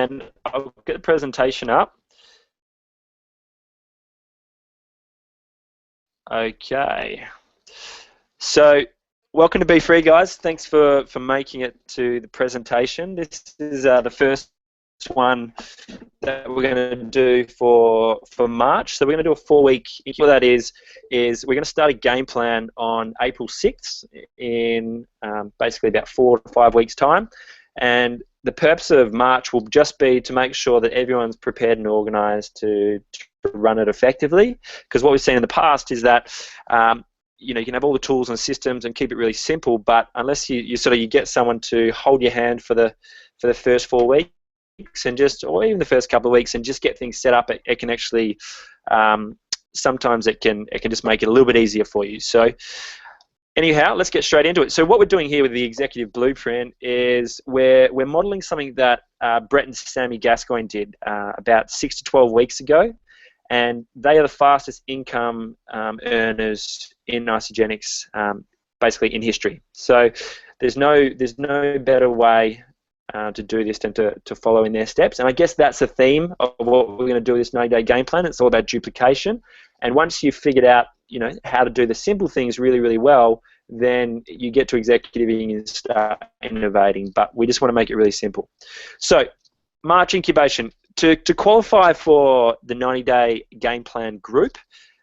and I'll get the presentation up. Okay. So, welcome to BFREE, guys. Thanks for making it to the presentation. This is the first one that we're going to do for March. So we're going to do a 4-week. What that is we're going to start a game plan on April 6th in basically about 4 to 5 weeks' time. And the purpose of March will just be to make sure that everyone's prepared and organised to run it effectively. Because what we've seen in the past is that you can have all the tools and systems and keep it really simple, but unless you get someone to hold your hand for the first 4 weeks and or even the first couple of weeks and just get things set up, it can actually sometimes it can just make it a little bit easier for you. So anyhow, let's get straight into it. So what we're doing here with the executive blueprint is we're modeling something that Brett and Sammy Gascoigne did about 6 to 12 weeks ago, and they are the fastest income earners in Isagenix, basically in history. So there's no better way to do this than to follow in their steps. And I guess that's the theme of what we're going to do with this 90-day game plan. It's all about duplication. And once you've figured out, how to do the simple things really, really well, then you get to executing and start innovating. But we just want to make it really simple. So March incubation. To qualify for the 90-day game plan group,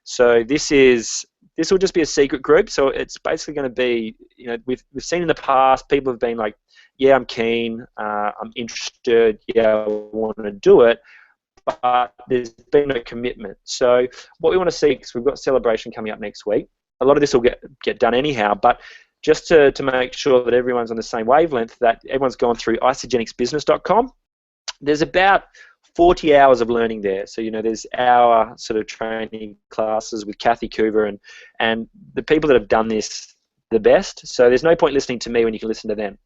so this will just be a secret group. So it's basically going to be, we've seen in the past people have been like, yeah, I'm keen, I'm interested, yeah, I want to do it, but there's been no commitment. So what we want to see, because we've got celebration coming up next week, a lot of this will get done anyhow, but just to make sure that everyone's on the same wavelength, that everyone's gone through isagenixbusiness.com. There's about 40 hours of learning there. So, there's our sort of training classes with Kathy Coover and the people that have done this the best. So there's no point listening to me when you can listen to them.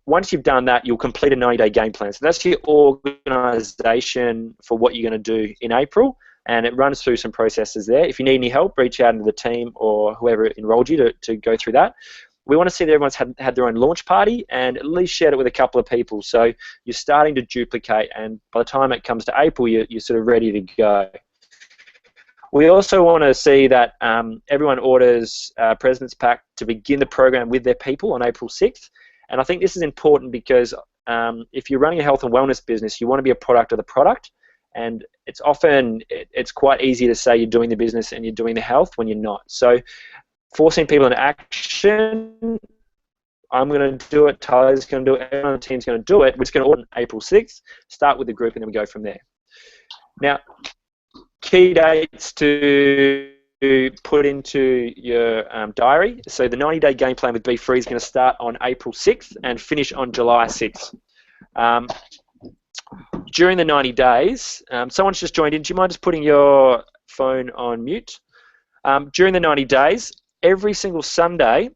Once you've done that, you'll complete a 90-day game plan. So that's your organisation for what you're going to do in April, and it runs through some processes there. If you need any help, reach out to the team or whoever enrolled you to go through that. We want to see that everyone's had their own launch party and at least shared it with a couple of people. So you're starting to duplicate, and by the time it comes to April, you're sort of ready to go. We also want to see that everyone orders a President's Pack to begin the program with their people on April 6th. And I think this is important because if you're running a health and wellness business, you want to be a product of the product. And it's quite easy to say you're doing the business and you're doing the health when you're not. So forcing people into action, I'm going to do it, Tyler's going to do it, everyone on the team's going to do it. We're just going to order on April 6th, start with the group, and then we go from there. Now, key dates to put into your diary. So the 90-day game plan with BFREE is going to start on April 6th and finish on July 6th. During the 90 days, someone's just joined in. Do you mind just putting your phone on mute? During the 90 days, every single Sunday,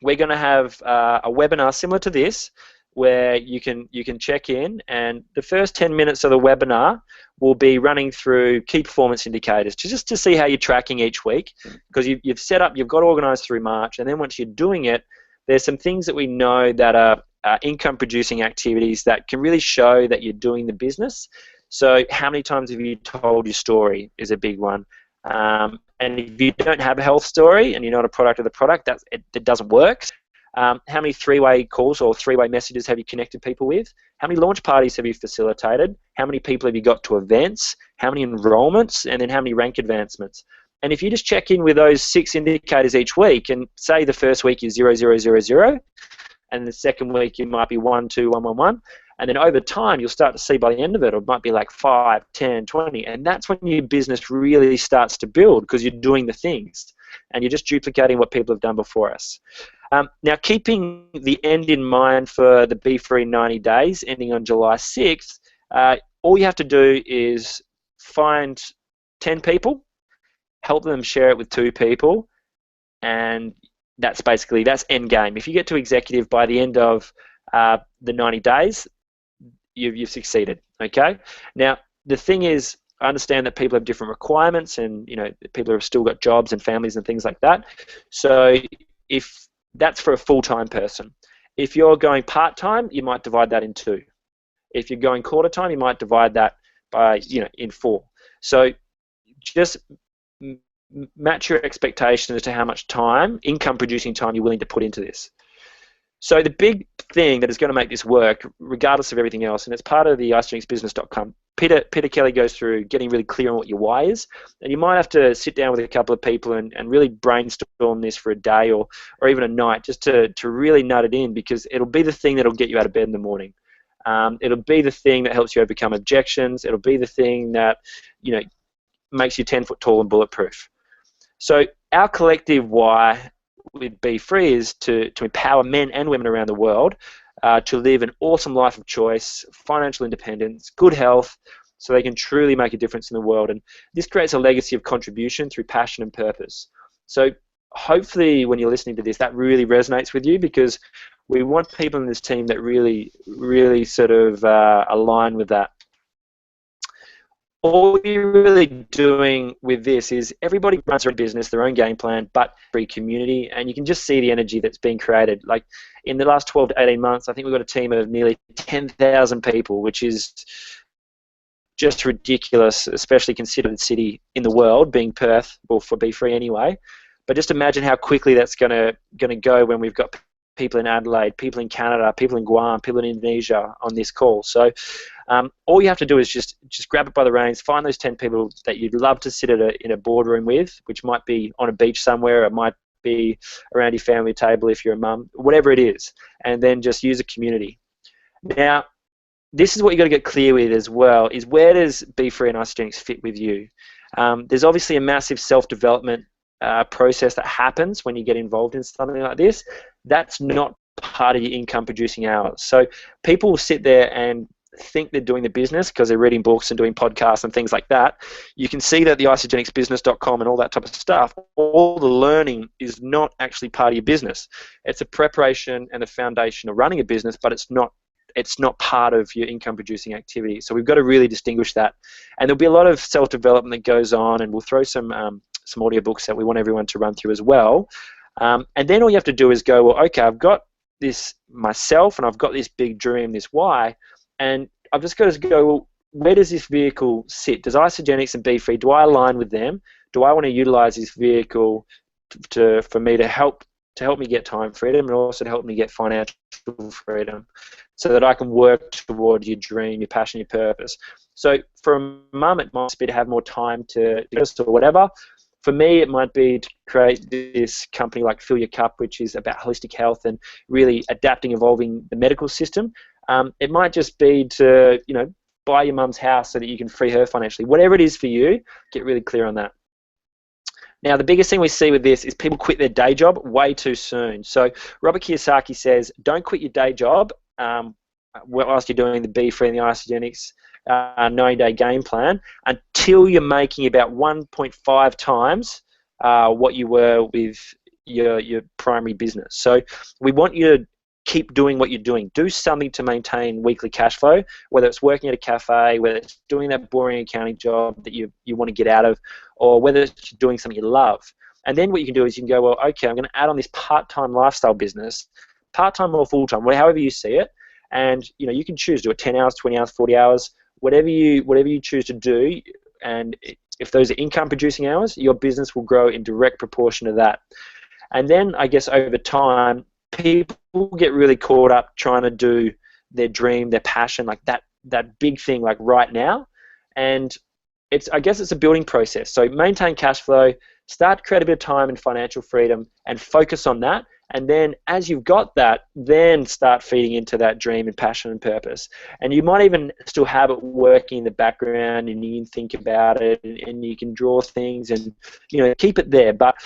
we're going to have a webinar similar to this, where you can check in, and the first 10 minutes of the webinar will be running through key performance indicators just to see how you're tracking each week, because you've got organised through March, and then once you're doing it, there's some things that we know that are income producing activities that can really show that you're doing the business. So how many times have you told your story is a big one. And if you don't have a health story and you're not a product of the product, it doesn't work. How many three-way calls or three-way messages have you connected people with? How many launch parties have you facilitated? How many people have you got to events? How many enrollments? And then how many rank advancements? And if you just check in with those 6 indicators each week, and say the first week is 0, 0, 0, 0, and the second week it might be 1, 2, 1, 1, 1, and then over time you'll start to see by the end of it, it might be like 5, 10, 20, and that's when your business really starts to build, because you're doing the things and you're just duplicating what people have done before us. Now, keeping the end in mind for the BFREE 90 days ending on July 6th, all you have to do is find 10 people, help them share it with 2 people, and that's end game. If you get to executive by the end of the 90 days, you've succeeded. Okay. Now the thing is, I understand that people have different requirements, and people have still got jobs and families and things like that. So if that's for a full-time person, if you're going part-time, you might divide that in 2. If you're going quarter time, you might divide that by, in 4. So just match your expectations as to how much time, income producing time, you're willing to put into this. So the big thing that is going to make this work, regardless of everything else, and it's part of the isagenicbusiness.com, Peter Kelly goes through getting really clear on what your why is, and you might have to sit down with a couple of people and really brainstorm this for a day or even a night just to really nut it in, because it'll be the thing that'll get you out of bed in the morning. It'll be the thing that helps you overcome objections. It'll be the thing that, makes you 10 foot tall and bulletproof. So our collective why with BFREE is to empower men and women around the world to live an awesome life of choice, financial independence, good health, so they can truly make a difference in the world. And this creates a legacy of contribution through passion and purpose. So hopefully when you're listening to this, that really resonates with you, because we want people in this team that really, really sort of align with that. All you're really doing with this is everybody runs their own business, their own game plan, but free community, and you can just see the energy that's being created. Like in the last 12 to 18 months, I think we've got a team of nearly 10,000 people, which is just ridiculous, especially considering the city in the world, being Perth, well, for BFREE anyway. But just imagine how quickly that's gonna go when we've got people in Adelaide, people in Canada, people in Guam, people in Indonesia on this call. So all you have to do is just grab it by the reins, find those 10 people that you'd love to sit in a boardroom with, which might be on a beach somewhere, it might be around your family table if you're a mum, whatever it is, and then just use a community. Now, this is what you've got to get clear with as well, is where does BFREE and Isagenix fit with you? There's obviously a massive self-development process that happens when you get involved in something like this. That's not part of your income producing hours. So people will sit there and think they're doing the business because they're reading books and doing podcasts and things like that. You can see that the isagenicbusiness.com and all that type of stuff, all the learning is not actually part of your business. It's a preparation and a foundation of running a business, but it's not part of your income producing activity. So we've got to really distinguish that. And there'll be a lot of self-development that goes on, and we'll throw some audiobooks that we want everyone to run through as well. And then all you have to do is go, well, okay, I've got this myself and I've got this big dream, this why, and I've just got to go, well, where does this vehicle sit? Does Isagenix and BFREE, do I align with them? Do I want to utilize this vehicle for me to help me get time freedom and also to help me get financial freedom so that I can work toward your dream, your passion, your purpose? So for a mum, it might be to have more time to or whatever. For me, it might be to create this company like Fill Your Cup, which is about holistic health and really adapting, evolving the medical system. It might just be to, buy your mum's house so that you can free her financially. Whatever it is for you, get really clear on that. Now, the biggest thing we see with this is people quit their day job way too soon. So Robert Kiyosaki says, don't quit your day job whilst you're doing the BFREE and the Isagenix 90-day game plan until you're making about 1.5 times what you were with your primary business. So we want you to keep doing what you're doing. Do something to maintain weekly cash flow, whether it's working at a cafe, whether it's doing that boring accounting job that you want to get out of, or whether it's doing something you love. And then what you can do is you can go, well, okay, I'm going to add on this part-time lifestyle business, part-time or full-time, however you see it, and you can choose, do it 10 hours, 20 hours, 40 hours, whatever you choose to do. And if those are income producing hours, your business will grow in direct proportion to that. And then I guess over time, people get really caught up trying to do their dream, their passion, like that big thing, like right now. And I guess it's a building process. So maintain cash flow, start create a bit of time and financial freedom, and focus on that. And then as you've got that, then start feeding into that dream and passion and purpose. And you might even still have it working in the background, and you can think about it, and you can draw things, and keep it there. But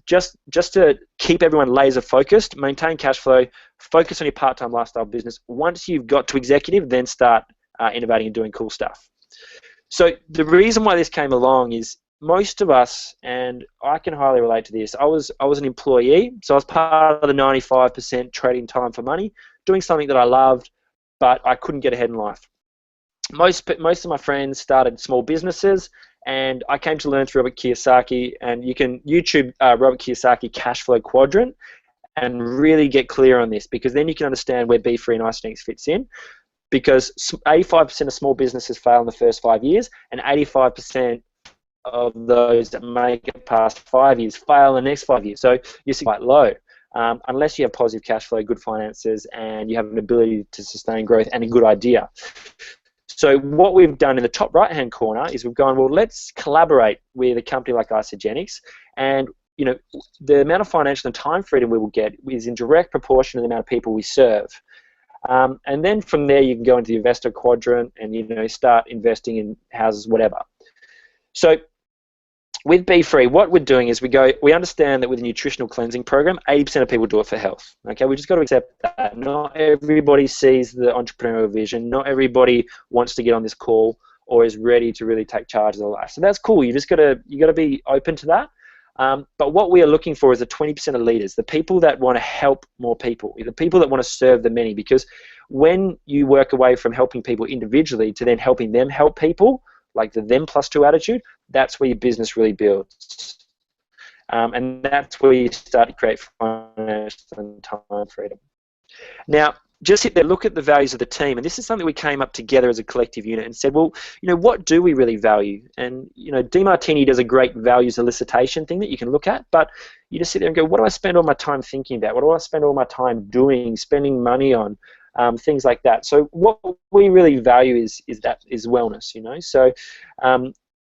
just to keep everyone laser focused, maintain cash flow, focus on your part-time lifestyle business. Once you've got to executive, then start innovating and doing cool stuff. So the reason why this came along is most of us, and I can highly relate to this, I was an employee, so I was part of the 95% trading time for money, doing something that I loved, but I couldn't get ahead in life. Most of my friends started small businesses, and I came to learn through Robert Kiyosaki, and you can YouTube Robert Kiyosaki Cash Flow Quadrant and really get clear on this, because then you can understand where BFREE and Isagenix fits in. because 85% of small businesses fail in the first 5 years, and 85% of those that make it past 5 years fail in the next 5 years. So you're quite low. Unless you have positive cash flow, good finances, and you have an ability to sustain growth and a good idea. So what we've done in the top right-hand corner is we've gone, well, let's collaborate with a company like Isagenix, and the amount of financial and time freedom we will get is in direct proportion to the amount of people we serve. And then from there, you can go into the investor quadrant and start investing in houses, whatever. So with BFREE, what we're doing is we understand that with a nutritional cleansing program, 80% of people do it for health. Okay, we just got to accept that. Not everybody sees the entrepreneurial vision. Not everybody wants to get on this call or is ready to really take charge of their life. So that's cool. You got to be open to that. But what we are looking for is the 20% of leaders, the people that want to help more people, the people that want to serve the many. Because when you work away from helping people individually to then helping them help people, like the them plus two attitude, that's where your business really builds. And that's where you start to create financial and time freedom. Now, just sit there, look at the values of the team, and this is something we came up together as a collective unit and said, well, what do we really value? And DeMartini does a great values elicitation thing that you can look at, but you just sit there and go, what do I spend all my time thinking about? What do I spend all my time doing, spending money on? Things like that. So what we really value is wellness. So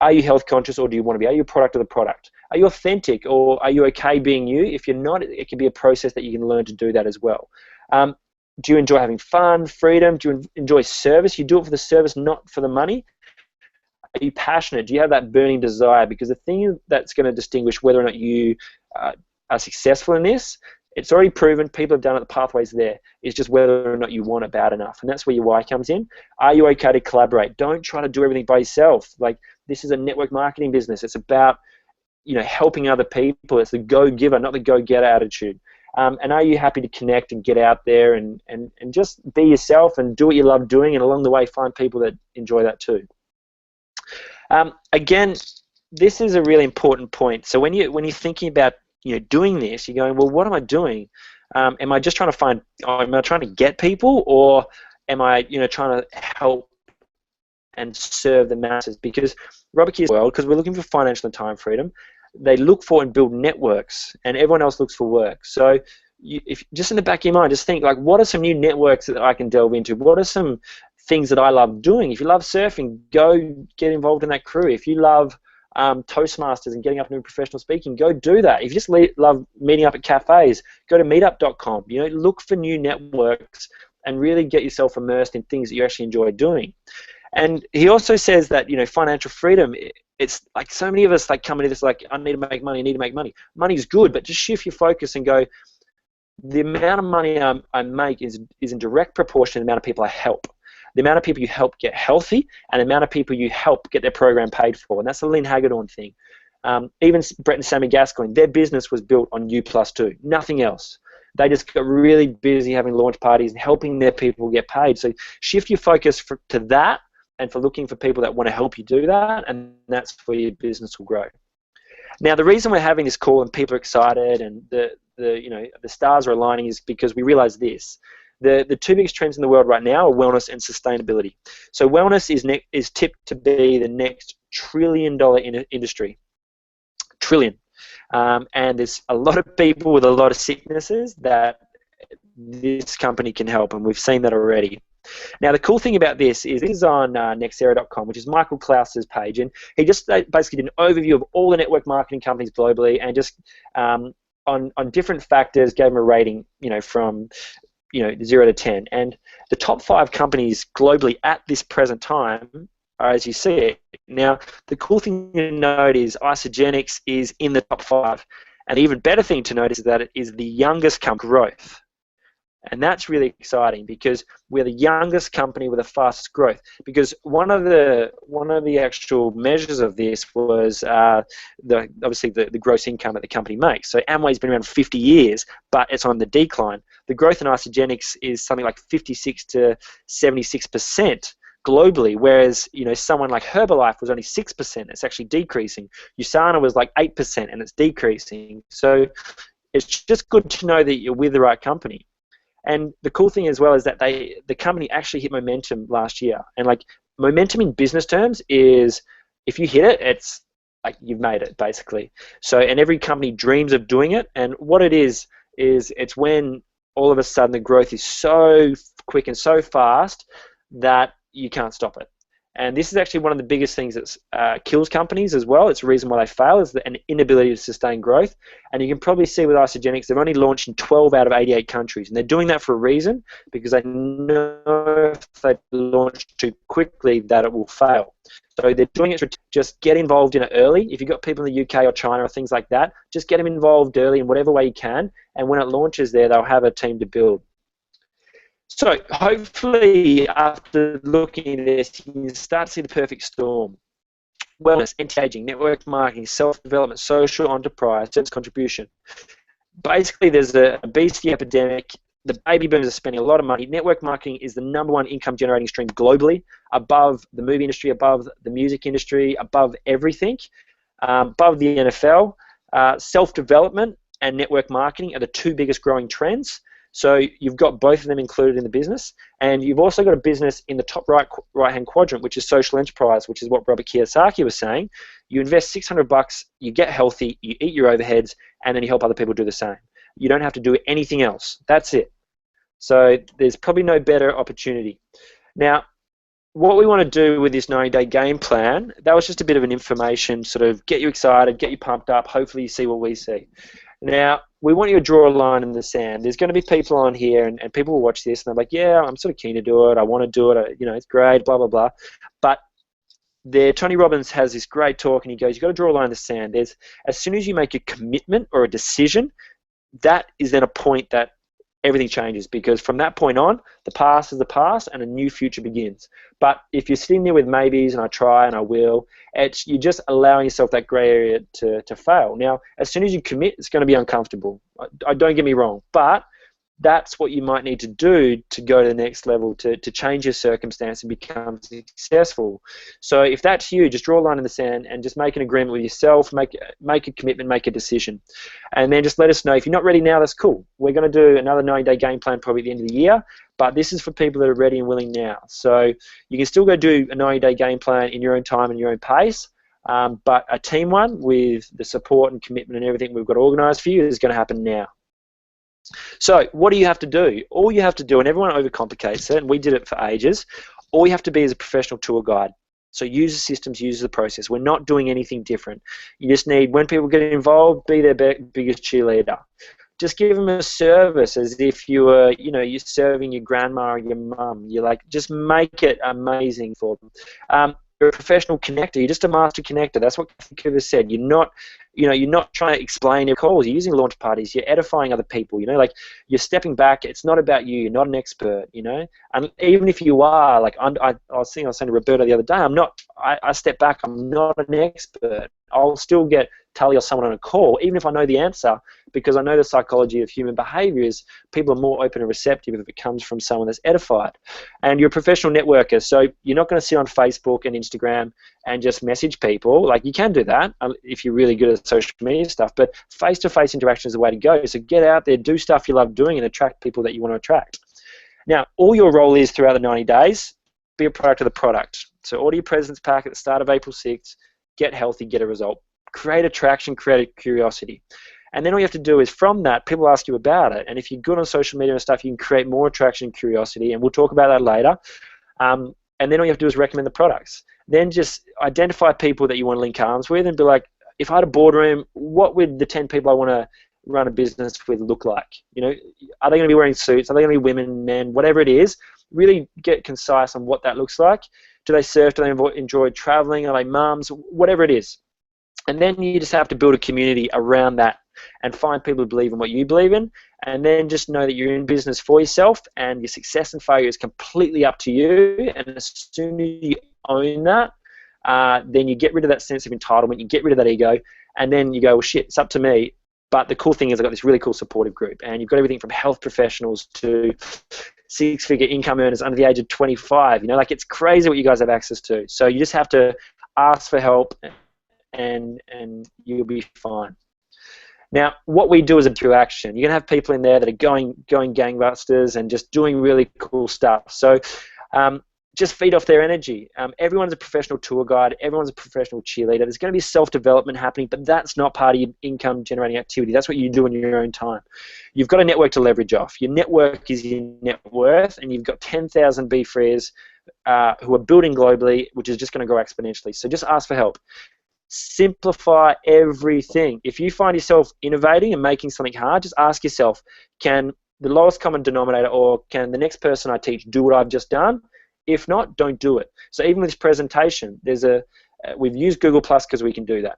are you health conscious, or do you want to be? Are you a product of the product? Are you authentic, or are you okay being you? If you're not, it can be a process that you can learn to do that as well. Do you enjoy having fun, freedom? Do you enjoy service? You do it for the service, not for the money. Are you passionate? Do you have that burning desire? Because the thing that's going to distinguish whether or not you are successful in this, it's already proven, people have done it, the pathway's there. It's just whether or not you want it bad enough. And that's where your why comes in. Are you okay to collaborate? Don't try to do everything by yourself. Like, this is a network marketing business. It's about, helping other people. It's the go-giver, not the go-getter attitude. And are you happy to connect and get out there and just be yourself and do what you love doing, and along the way find people that enjoy that too. Again, this is a really important point. So when you're thinking about doing this, you're going, well, what am I doing? Am I just trying to am I trying to get people, or am I, trying to help and serve the masses? Because Robert Kiyosaki's world, because we're looking for financial and time freedom, they look for and build networks, and everyone else looks for work. So if just in the back of your mind, just think, like, what are some new networks that I can delve into? What are some things that I love doing? If you love surfing, go get involved in that crew. If you love Toastmasters and getting up and doing professional speaking, go do that. If you just love meeting up at cafes, go to meetup.com. Look for new networks and really get yourself immersed in things that you actually enjoy doing. And he also says that financial freedom, it's like so many of us come into this like, I need to make money, I need to make money. Money's good, but just shift your focus and go, the amount of money I make is in direct proportion to the amount of people I help. The amount of people you help get healthy, and the amount of people you help get their program paid for. And that's the Lynn Hagedorn thing. Even Brett and Sammy Gascoigne, their business was built on U+2, nothing else. They just got really busy having launch parties and helping their people get paid. So shift your focus to that, and for looking for people that want to help you do that, and that's where your business will grow. Now, the reason we're having this call and people are excited and the stars are aligning is because we realize this. The two biggest trends in the world right now are wellness and sustainability. So wellness is tipped to be the next trillion-dollar industry. Trillion. And there's a lot of people with a lot of sicknesses that this company can help, and we've seen that already. Now, the cool thing about this is on nexera.com, which is Michael Klaus's page, and he just basically did an overview of all the network marketing companies globally, and just on different factors gave them a rating, from 0 to 10. And the top 5 companies globally at this present time are as you see it. Now, the cool thing to note is Isagenix is in the top 5, and the even better thing to note is that it is the youngest company growth. And that's really exciting because we're the youngest company with the fastest growth. Because one of the actual measures of this was obviously the gross income that the company makes. So Amway's been around 50 years, but it's on the decline. The growth in Isagenix is something like 56 to 76% globally, whereas someone like Herbalife was only 6%. It's actually decreasing. USANA was like 8%, and it's decreasing. So it's just good to know that you're with the right company. And the cool thing as well is that the company actually hit momentum last year. And like momentum in business terms is, if you hit it, it's like you've made it basically. So, and every company dreams of doing it. And what it is it's when all of a sudden the growth is so quick and so fast that you can't stop it. And this is actually one of the biggest things that kills companies as well. It's the reason why they fail, is an inability to sustain growth. And you can probably see with Isagenix, they've only launched in 12 out of 88 countries. And they're doing that for a reason, because they know if they launch too quickly that it will fail. So they're doing it to just get involved in it early. If you've got people in the UK or China or things like that, just get them involved early in whatever way you can. And when it launches there, they'll have a team to build. So hopefully after looking at this, you can start to see the perfect storm. Wellness, anti-aging, network marketing, self-development, social enterprise, service contribution. Basically there's a obesity epidemic. The baby boomers are spending a lot of money. Network marketing is the #1 income generating stream globally, above the movie industry, above the music industry, above everything, above the NFL. Self-development and network marketing are the 2 biggest growing trends. So you've got both of them included in the business, and you've also got a business in the top right-hand quadrant, which is social enterprise, which is what Robert Kiyosaki was saying. You invest $600, you get healthy, you eat your overheads, and then you help other people do the same. You don't have to do anything else. That's it. So there's probably no better opportunity. Now, what we want to do with this 90-day game plan, that was just a bit of an information, sort of get you excited, get you pumped up, hopefully you see what we see. Now, we want you to draw a line in the sand. There's going to be people on here, and people will watch this, and they're like, yeah, I'm sort of keen to do it, I want to do it, you know, it's great, blah, blah, blah. But Tony Robbins has this great talk, and he goes, you've got to draw a line in the sand. As soon as you make a commitment or a decision, that is then a point that everything changes, because from that point on, the past is the past and a new future begins. But if you're sitting there with maybes and I try and I will, you're just allowing yourself that grey area to fail. Now, as soon as you commit, it's going to be uncomfortable. Don't get me wrong, but that's what you might need to do to go to the next level, to change your circumstance and become successful. So if that's you, just draw a line in the sand and just make an agreement with yourself, make a commitment, make a decision. And then just let us know. If you're not ready now, that's cool. We're going to do another 90-day game plan probably at the end of the year, but this is for people that are ready and willing now. So you can still go do a 90-day game plan in your own time and your own pace, but a team one with the support and commitment and everything we've got organised for you is going to happen now. So what do you have to do? All you have to do, and everyone overcomplicates it, and we did it for ages, all you have to be is a professional tour guide. So use the systems, use the process. We're not doing anything different. You just need, when people get involved, be their biggest cheerleader. Just give them a service as if you were, you know, you're serving your grandma or your mum. You're like, just make it amazing for them. You're a professional connector. You're just a master connector. That's what Kuvers said. You're not trying to explain your calls. You're using launch parties. You're edifying other people. You know, like you're stepping back. It's not about you. You're not an expert. You know, and even if you are, like I was saying to Roberta the other day, I step back. I'm not an expert. I'll still get Tully or someone on a call, even if I know the answer, because I know the psychology of human behavior is people are more open and receptive if it comes from someone that's edified. And you're a professional networker, so you're not going to sit on Facebook and Instagram and just message people. Like, you can do that if you're really good at social media stuff, but face-to-face interaction is the way to go. So get out there, do stuff you love doing, and attract people that you want to attract. Now, all your role is throughout the 90 days, be a product of the product. So order your presence pack at the start of April 6th, get healthy, get a result. Create attraction, create a curiosity. And then all you have to do is, from that, people ask you about it. And if you're good on social media and stuff, you can create more attraction and curiosity, and we'll talk about that later. And then all you have to do is recommend the products. Then just identify people that you want to link arms with and be like, if I had a boardroom, what would the 10 people I want to run a business with look like? You know, are they going to be wearing suits? Are they going to be women, men, whatever it is? Really get concise on what that looks like. Do they surf? Do they enjoy traveling? Are they mums? Whatever it is. And then you just have to build a community around that and find people who believe in what you believe in, and then just know that you're in business for yourself and your success and failure is completely up to you. And as soon as you own that, then you get rid of that sense of entitlement, you get rid of that ego, and then you go, well, shit, it's up to me. But the cool thing is I've got this really cool supportive group, and you've got everything from health professionals to six-figure income earners under the age of 25. You know, like, it's crazy what you guys have access to. So you just have to ask for help, and you'll be fine. Now, what we do is through action. You're going to have people in there that are going gangbusters and just doing really cool stuff. So just feed off their energy. Everyone's a professional tour guide. Everyone's a professional cheerleader. There's going to be self-development happening, but that's not part of your income-generating activity. That's what you do in your own time. You've got a network to leverage off. Your network is your net worth, and you've got 10,000 BFREEs who are building globally, which is just going to grow exponentially. So just ask for help. Simplify everything. If you find yourself innovating and making something hard, just ask yourself, can the lowest common denominator or can the next person I teach do what I've just done? If not, don't do it. So even with this presentation, we've used Google Plus because we can do that.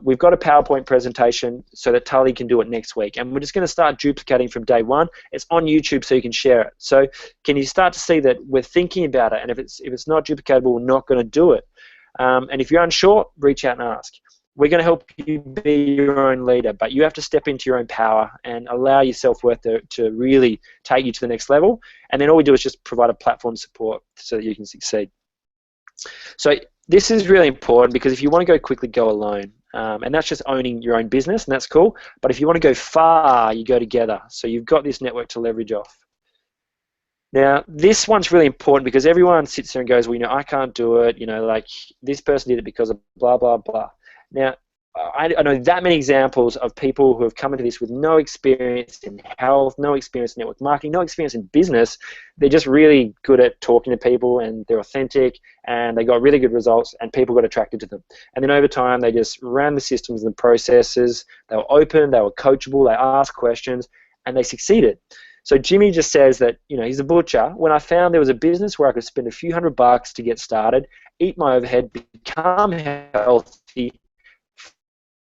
We've got a PowerPoint presentation so that Tully can do it next week, and we're just going to start duplicating from day one. It's on YouTube so you can share it. So can you start to see that we're thinking about it, and if it's not duplicatable, we're not going to do it. And if you're unsure, reach out and ask. We're going to help you be your own leader, but you have to step into your own power and allow your self-worth to really take you to the next level. And then all we do is just provide a platform support so that you can succeed. So this is really important because if you want to go quickly, go alone. And that's just owning your own business, and that's cool. But if you want to go far, you go together. So you've got this network to leverage off. Now, this one's really important because everyone sits there and goes, well, you know, I can't do it. You know, like this person did it because of blah, blah, blah. Now, I know that many examples of people who have come into this with no experience in health, no experience in network marketing, no experience in business. They're just really good at talking to people, and they're authentic, and they got really good results, and people got attracted to them. And then over time, they just ran the systems and the processes. They were open, they were coachable, they asked questions, and they succeeded. So Jimmy just says that, you know, he's a butcher. When I found there was a business where I could spend a few $100 to get started, eat my overhead, become healthy,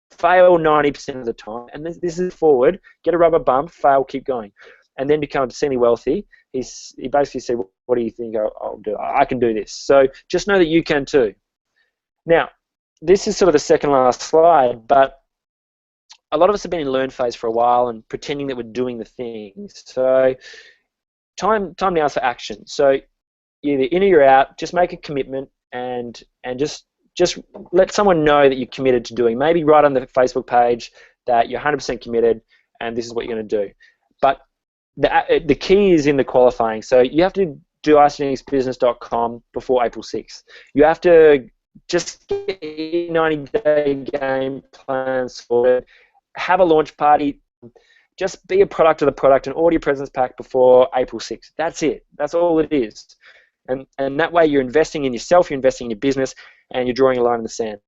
fail 90% of the time, and this is forward, get a rubber bump, fail, keep going, and then become obscenely wealthy. He basically said, what do you think I'll do? I can do this. So just know that you can too. Now, this is sort of the second last slide, but a lot of us have been in learn phase for a while and pretending that we're doing the things. So time now is for action. So either in or you're out, just make a commitment and just let someone know that you're committed to doing. Maybe write on the Facebook page that you're 100% committed and this is what you're going to do. But the key is in the qualifying. So you have to do askgeneticsbusiness.com before April 6th. You have to just get your 90-day game plan sorted, have a launch party, just be a product of the product, and order your presence pack before April 6th. That's it. That's all it is. And that way you're investing in yourself, you're investing in your business, and you're drawing a line in the sand.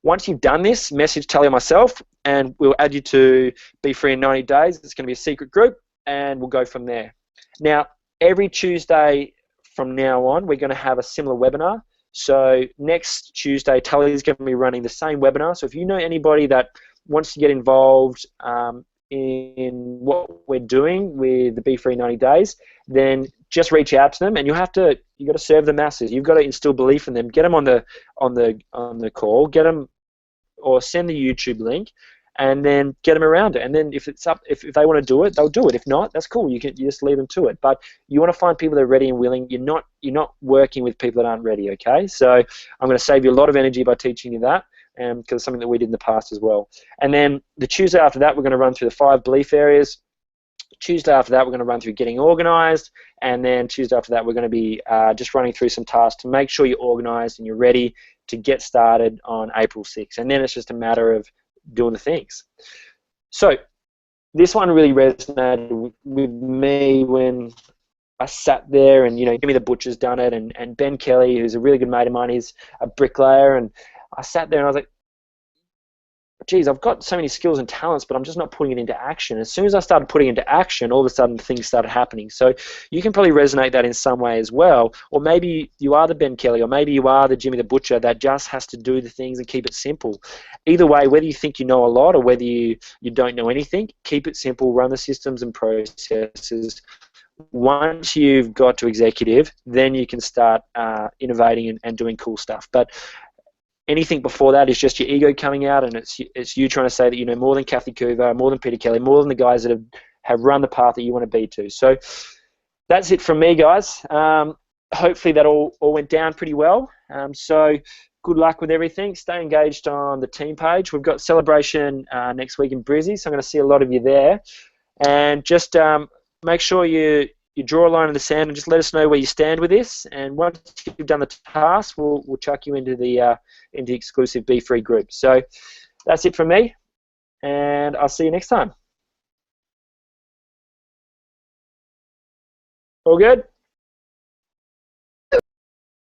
Once you've done this, message Tully or myself, and we'll add you to BFREE in 90 days. It's going to be a secret group, and we'll go from there. Now, every Tuesday from now on, we're going to have a similar webinar. So next Tuesday, Tully is going to be running the same webinar. So if you know anybody that wants to get involved in what we're doing with the BFREE 90 days, then just reach out to them, and you've got to serve the masses. You've got to instill belief in them. Get them on the call. Get them, or send the YouTube link, and then get them around it. And then if they want to do it, they'll do it. If not, that's cool. You just leave them to it. But you want to find people that are ready and willing. You're not working with people that aren't ready. Okay. So I'm going to save you a lot of energy by teaching you that, because it's something that we did in the past as well. And then the Tuesday after that, we're going to run through the 5 belief areas. Tuesday after that, we're going to run through getting organized, and then Tuesday after that, we're going to be just running through some tasks to make sure you're organized and you're ready to get started on April 6th. And then it's just a matter of doing the things. So this one really resonated with me when I sat there, and Jimmy the Butcher's done it, and Ben Kelly, who's a really good mate of mine, he's a bricklayer, and I sat there and I was like, geez, I've got so many skills and talents, but I'm just not putting it into action. As soon as I started putting it into action, all of a sudden things started happening. So you can probably resonate that in some way as well. Or maybe you are the Ben Kelly, or maybe you are the Jimmy the Butcher that just has to do the things and keep it simple. Either way, whether you think you know a lot or whether you don't know anything, keep it simple, run the systems and processes. Once you've got to executive, then you can start innovating and doing cool stuff. But anything before that is just your ego coming out, and it's you trying to say that you know more than Kathy Coover, more than Peter Kelly, more than the guys that have run the path that you want to be to. So that's it from me, guys. Hopefully that all went down pretty well. So good luck with everything. Stay engaged on the team page. We've got celebration next week in Brizzy, so I'm going to see a lot of you there. And just make sure you draw a line in the sand and just let us know where you stand with this. And once you've done the task, we'll chuck you into the exclusive BFREE group. So that's it from me, and I'll see you next time. All good?